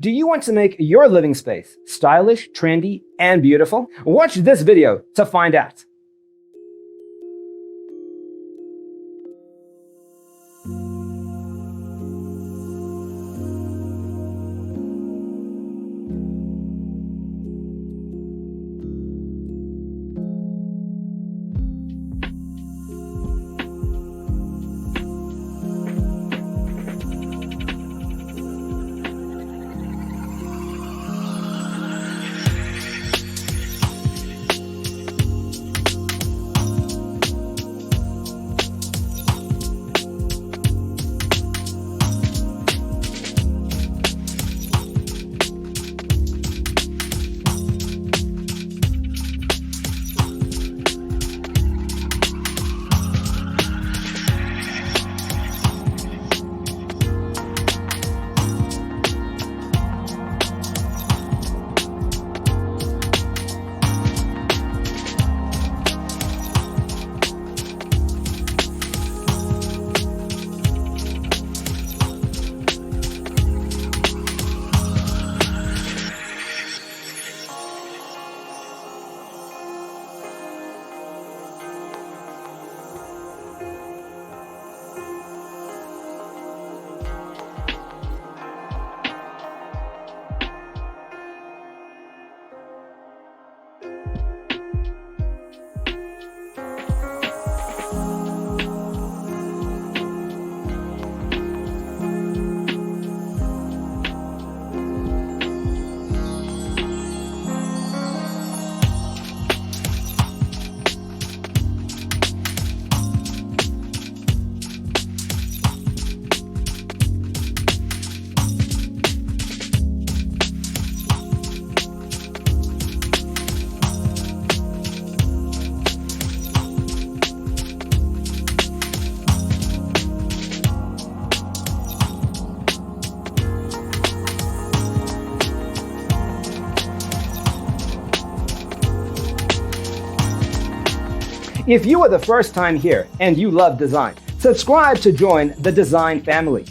Do you want to make your living space stylish, trendy, and beautiful? Watch this video to find out. If you are the first time here and you love design, subscribe to join the design family.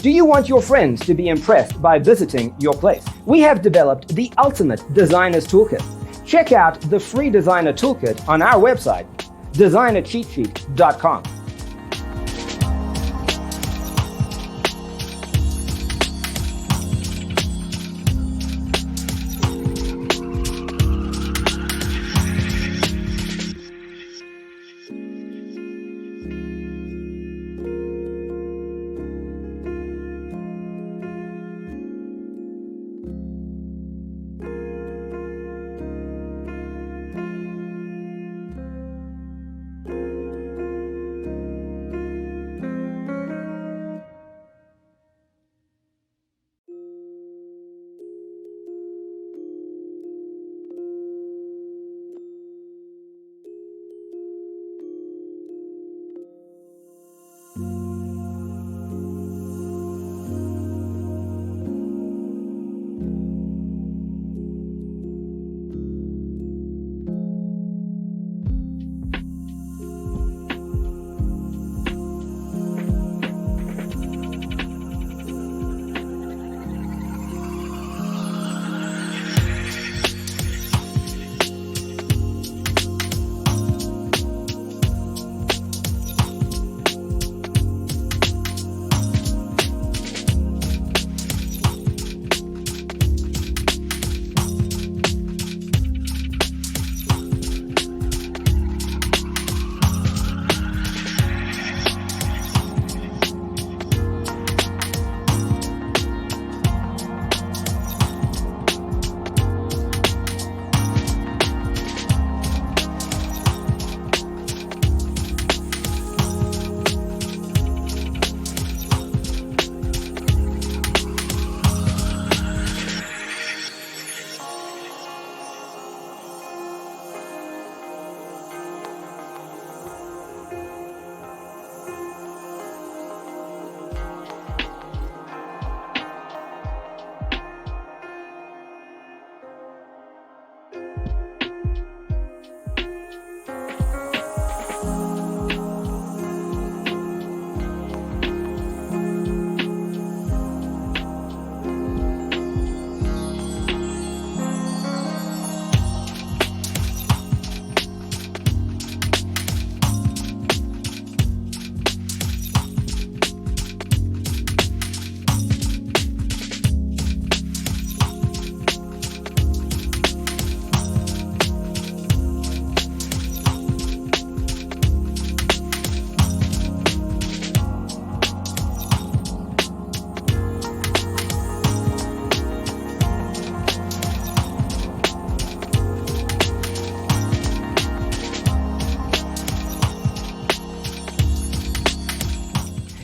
Do you want your friends to be impressed by visiting your place? We have developed the ultimate designer's toolkit. Check out the free designer toolkit on our website, designercheatsheet.com.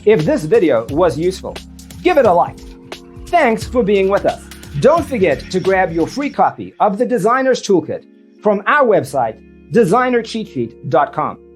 If this video was useful, give it a like. Thanks for being with us. Don't forget to grab your free copy of the Designer's Toolkit from our website, designercheatsheet.com.